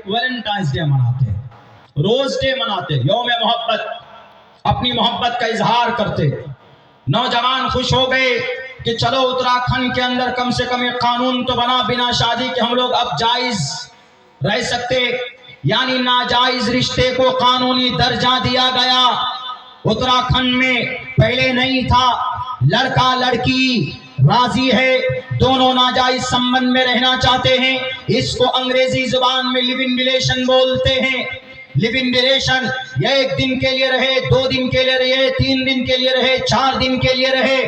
Valentines day مناتے, روز day مناتے, یوم محبت, اپنی محبت کا اظہار کرتے. نوجوان خوش ہو گئے کہ چلو اتراکھنڈ کے اندر کم سے کم ایک قانون تو بنا بنا شادی کے ہم لوگ اب جائز رہ سکتے, یعنی ناجائز رشتے کو قانونی درجہ دیا گیا. اتراکھنڈ میں پہلے نہیں تھا, لڑکا لڑکی راضی ہے, دونوں ناجائز سمبند میں رہنا چاہتے ہیں. اس کو انگریزی زبان میں لیو ان ریلیشن بولتے ہیں. لیو ان ریلیشن یا ایک دن کے لیے رہے, 2 دن کے لیے رہے, 3 دن کے لیے رہے, 4 دن کے لیے رہے,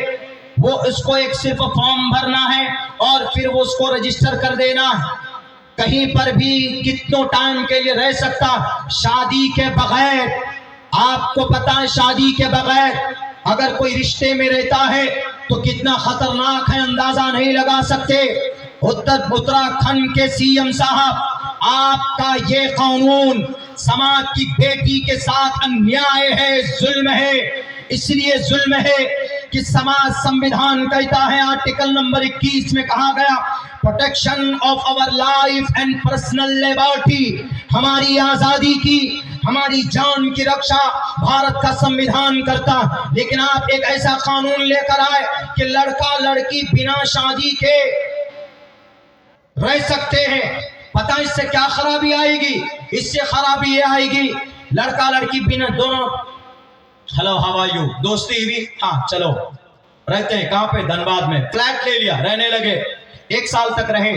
وہ اس کو ایک صرف فارم بھرنا ہے اور پھر وہ اس کو رجسٹر کر دینا ہے. کہیں پر بھی کتنوں ٹائم کے لیے رہ سکتا. شادی کے بغیر, آپ کو پتا ہے شادی کے بغیر اگر کوئی رشتے میں رہتا ہے تو کتنا خطرناک ہے, اندازہ نہیں لگا سکتے. اتراکھنڈ کے سی ایم صاحب, آپ کا یہ قانون سماج کی بیٹی کے ساتھ انیائے ہے, ظلم ہے. اس لیے ظلم ہے کہ سماج سمویدھان کہتا ہے, آرٹیکل نمبر 21 میں کہا گیا, protection of our life and personal liberty, ہماری آزادی کی, ہماری جان کی رکشا بھارت کا سمویدھان کرتا. لیکن آپ ایک ایسا قانون لے کر آئے کہ لڑکا لڑکی بنا شادی کے رہ سکتے ہیں. پتہ اس سے کیا خرابی آئے گی؟ اس سے خرابی یہ آئے گی, لڑکا لڑکی بنا دونوں ہلو ہاؤ آر یو دوستی ہوئی, ہاں چلو رہتے ہیں. کہاں پہ؟ دھنباد میں فلیٹ لے لیا, رہنے لگے, 1 سال تک رہے.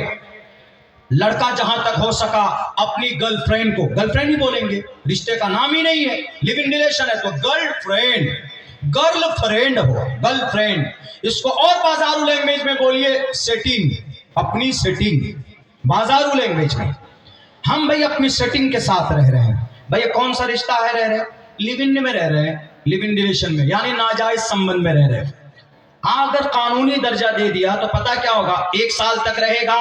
لڑکا جہاں تک ہو سکا اپنی گرل فرینڈ کو, گرل فرینڈ ہی بولیں گے, رشتے کا نام ہی نہیں ہے, لیو ان ریلیشن ہے تو گرل فرینڈ ہو, گرل فرینڈ. اس کو اور بازارو لینگویج میں بولیے سیٹنگ, اپنی سیٹنگ. بازارو لینگویج میں ہم بھئی اپنی سیٹنگ کے ساتھ رہ رہے ہیں. بھئی کون سا رشتہ ہے؟ رہ رہے لیو ان میں رہ رہے ہیں, لیو ان ریلیشن میں, یعنی ناجائز سمبند میں رہ رہے ہیں. اگر قانونی درجہ دے دیا تو پتہ کیا ہوگا, 1 سال تک رہے گا.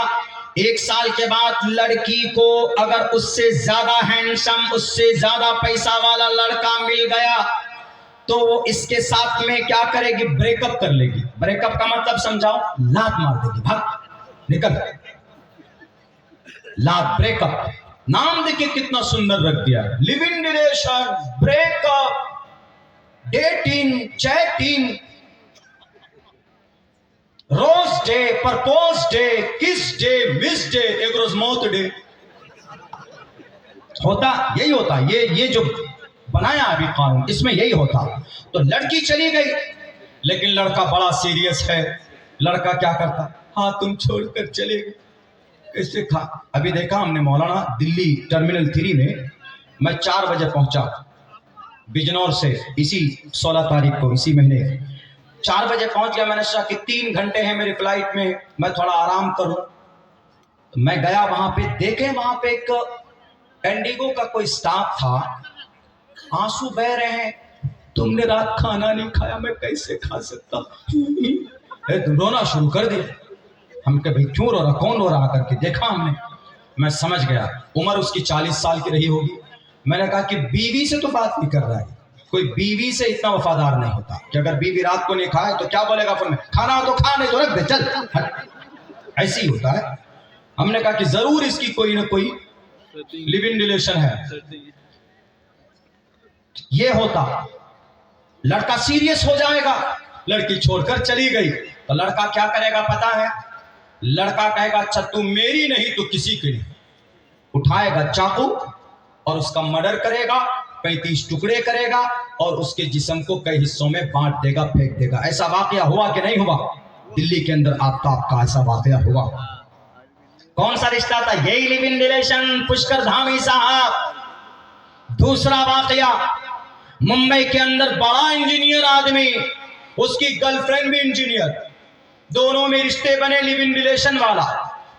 1 سال کے بعد لڑکی کو اگر اس سے زیادہ ہینڈسم, اس سے زیادہ پیسہ والا لڑکا مل گیا تو وہ اس کے ساتھ میں کیا کرے گی؟ بریک اپ کر لے گی. بریک اپ کا مطلب سمجھاؤ, لات مار دے گی, بھاگ نکل. لات, بریک اپ. نام دیکھیں کتنا سندر رکھ دیا ہے, live in relation, break up, dating, cheating, rose day, propose day, kiss day, miss day, ایک روز موت ڈے. ہوتا یہی ہوتا, یہ جو بنایا ابھی قانون, اس میں یہی ہوتا. تو لڑکی چلی گئی لیکن لڑکا بڑا سیریس ہے. لڑکا کیا کرتا؟ ہاں تم چھوڑ کر چلے گئے, کیسے کھا. ابھی دیکھا ہم نے مولانا, دلی ٹرمینل 3 میں 4 بجے پہنچا بجنور سے, اسی 16 تاریخ کو, اسی مہینے 4 بجے پہنچ گیا. میں نے سوچا کہ 3 گھنٹے ہیں میری فلائٹ میں, میں تھوڑا آرام کروں. میں گیا وہاں پہ, دیکھیں وہاں پہ ایک انڈیگو کا کوئی سٹاف تھا, آنسو بہ رہے ہیں, تم نے رات کھانا نہیں کھایا, میں کیسے کھا سکتا. رونا شروع کر دیا. ہم کہ بھئی کیوں رو رہا, کون رو رہا کر کے دیکھا ہم نے. میں سمجھ گیا عمر اس کی 40 سال کی رہی ہوگی. میں نے کہا کہ بیوی سے تو بات نہیں کر رہا ہے, کوئی بیوی سے اتنا وفادار نہیں ہوتا کہ اگر بیوی رات کو نہیں کھائے تو کیا بولے گا, پھر میں کھانا ہو تو کھا, نہیں تو رکھ دے, چل. ایسی ہی ہوتا ہے. ہم نے کہا کہ ضرور اس کی کوئی نہ کوئی لیو ان ریلیشن ہے. یہ ہوتا, لڑکا سیریس ہو جائے گا, لڑکی چھوڑ کر چلی گئی تو لڑکا کیا کرے گا پتا ہے؟ لڑکا کہے گا اچھا تم میری نہیں تو کسی کے نہیں. اٹھائے گا چاقو اور اس کا مرڈر کرے گا, 35 ٹکڑے کرے گا اور اس کے جسم کو کئی حصوں میں بانٹ دے گا, پھینک دے گا. ایسا واقعہ ہوا کہ نہیں ہوا؟ دلی کے اندر آفتاب کا ایسا واقعہ ہوا. کون سا رشتہ تھا؟ یہی لیو ان ریلیشن, پشکر دھامی صاحب. دوسرا واقعہ, ممبئی کے اندر بڑا انجینئر آدمی, اس کی گرل فرینڈ بھی انجینئر, دونوں میں رشتے بنے لیو ان ریلیشن والا.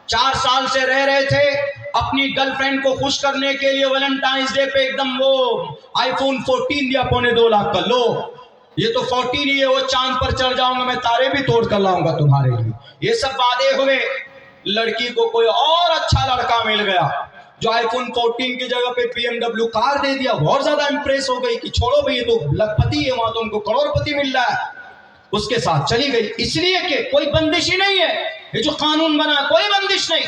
4 سال سے رہ رہے تھے. اپنی گرل فرینڈ کو خوش کرنے کے لیے ویلنٹائنس ڈے پہ ایک دم وہ آئی فون 14 دیا, 2.25 لاکھ کا. لو یہ تو 14 ہی ہے, وہ چاند پر چڑھ جاؤں گا, میں تارے بھی توڑ کر لاؤں گا تمہارے لیے. یہ سب وعدے ہوئے. لڑکی کو کوئی اور اچھا لڑکا مل گیا جو آئی فون 14 کی جگہ پہ BMW کار دے دیا. بہت زیادہ امپریس ہو گئی کہ چھوڑو بھئی یہ تو لکھ پتی ہے, وہاں تو ان کو کروڑ پتی مل رہا ہے. اس کے ساتھ چلی گئی, اس لیے کہ کوئی بندش ہی نہیں ہے. یہ جو قانون بنا کوئی بندش نہیں.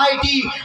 IT,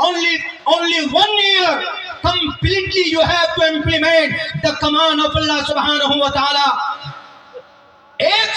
only 1 year completely you have to implement the command of Allah subhanahu wa ta'ala। 1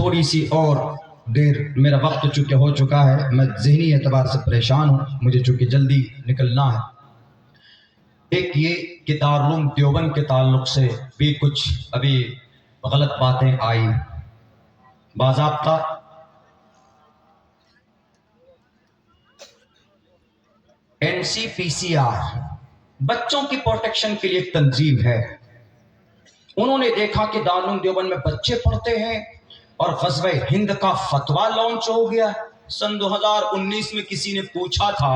تھوڑی سی اور دیر، میرا وقت چونکہ ہو چکا ہے، میں ذہنی اعتبار سے پریشان ہوں، مجھے چونکہ جلدی نکلنا ہے۔ ایک یہ کہ دارالعلوم دیوبند کے تعلق سے بھی کچھ ابھی غلط باتیں آئی۔ باضابطہ NCPCR بچوں کی پروٹیکشن کے لیے ایک تنظیم ہے، انہوں نے دیکھا کہ دارالعلوم دیوبند میں بچے پڑھتے ہیں اور غزوہ ہند کا فتویٰ لانچ ہو گیا۔ سن 2019 میں کسی نے پوچھا تھا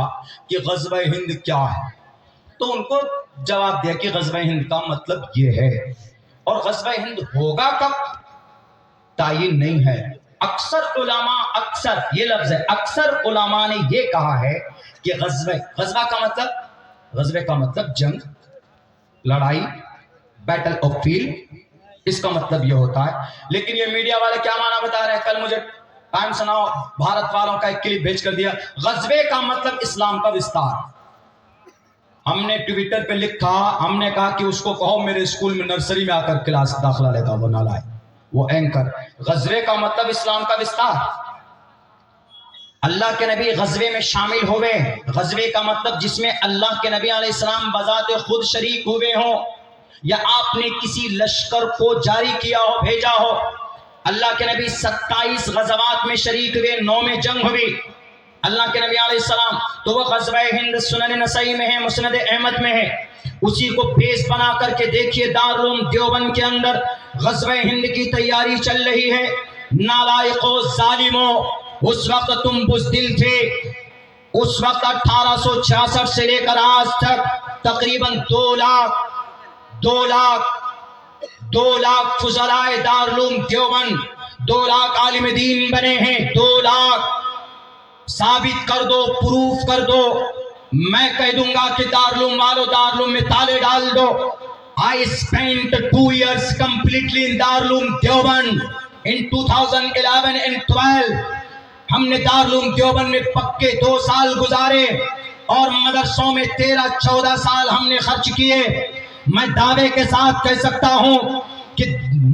کہ غزوہ ہند کیا ہے، تو ان کو جواب دیا کہ غزوہ ہند کا مطلب یہ ہے، اور غزوہ ہند ہوگا کب تعین نہیں ہے۔ اکثر علماء، اکثر یہ لفظ ہے، اکثر علماء نے یہ کہا ہے کہ غزوہ کا مطلب جنگ، لڑائی، بیٹل آف فیلڈ، اس کا مطلب یہ ہوتا ہے۔ لیکن یہ میڈیا والے کیا معنی بتا رہے ہیں؟ کل مجھے ٹائمس ناؤ بھارت والوں کا ایک کلپ بھیج کر دیا، غزوے کا مطلب اسلام کا وستار۔ ہم نے ٹویٹر پہ لکھا، ہم نے کہا کہ اس کو کہو میرے اسکول میں نرسری میں آ کر کلاس داخلہ لے گا، وہ نہ لائے وہ اینکر۔ غزوے کا مطلب اسلام کا وستار۔ اللہ کے نبی غزوے میں شامل ہوئے، غزوے کا مطلب جس میں اللہ کے نبی علیہ السلام بذات خود شریک ہوئے ہوں، یا آپ نے کسی لشکر کو جاری کیا ہو، بھیجا ہو۔ اللہ کے نبی 27 غزوات میں شریک ہوئے، 9 میں جنگ ہوئی اللہ کے نبی علیہ السلام، تو وہ غزوہ ہند سنن نسائی میں ہے، مسند احمد میں ہے۔ اسی کو بیس بنا کر کے دیکھیے دارالعلوم دیوبند کے اندر غزوہ ہند کی تیاری چل رہی ہے۔ نالائقو ظالمو، اس وقت تم بزدل تھے، اس وقت 1866 سے لے کر آج تک تقریباً 2 لاکھ فضلائے دارالعلوم دیوبند، 2 لاکھ عالم دین بنے ہیں، 2 لاکھ ثابت کر دو، پروف کر دو۔ میں کہہ دوں گا کہ دارالعلوم والو دارالعلوم میں تالے ڈال دو۔ I spent 2 years completely in Darulum Deoband in 2011 and 12۔ ہم نے دارالعلوم دیوبند میں پکے 2 سال گزارے اور مدرسوں میں 13-14 سال ہم نے خرچ کیے۔ میں دعوے کے ساتھ کہہ سکتا ہوں کہ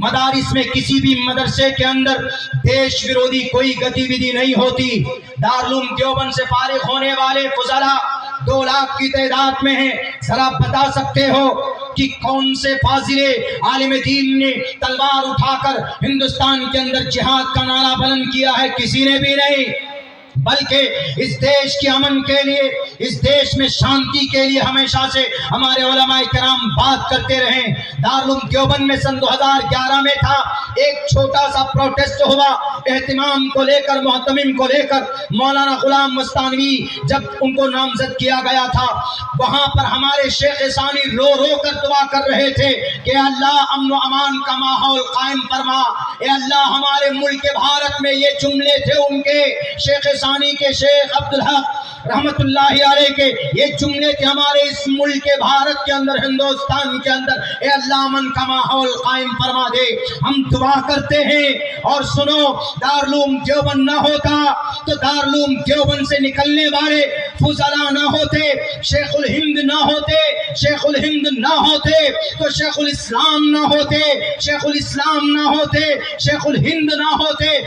مدارس میں کسی بھی مدرسے کے اندر دیش ویرودھی کوئی گتی ودھی نہیں ہوتی۔ دارالعلوم دیوبند سے فارغ ہونے والے فضلاء 2 لاکھ کی تعداد میں ہیں۔ ذرا بتا سکتے ہو کہ کون سے فاضل عالم دین نے تلوار اٹھا کر ہندوستان کے اندر جہاد کا نعرہ بلند کیا ہے؟ کسی نے بھی نہیں، بلکہ اس دیش کے امن کے لیے، اس دیش میں شانتی کے لیے ہمیشہ سے ہمارے علماء کرام بات کرتے رہے۔ دارالعلوم دیوبند میں سن 2011 میں تھا، ایک چھوٹا سا پروٹیسٹ ہوا اہتمام کو لے کر، محتمم کو لے کر۔ مولانا غلام مستانوی جب ان کو نامزد کیا گیا تھا، وہاں پر ہمارے شیخ ثانی رو رو کر دعا کر رہے تھے کہ اللہ امن و امان کا ماحول قائم فرما، اے اللہ ہمارے ملک بھارت میں۔ یہ جملے تھے ان کے، شیخ ثانی کے، شیخ عبدالحق رحمت اللہ علیہ کے یہ جملے تھے ہمارے اس ملک بھارت کے اندر، ہندوستان کے اندر، اے اللہ امن کا ماحول قائم فرما دے۔ ہم دعا کرتے ہیں۔ اور سنو، دارالعلوم دیوبند نہ ہوتا تو دارالعلوم دیوبند سے نکلنے والے فضلاء نہ ہوتے، شیخ الہند نہ ہوتے، شیخ الہند نہ ہوتے تو شیخ الاسلام نہ ہوتے، شیخ الاسلام نہ ہوتے، شیخ الہند نہ ہوتے۔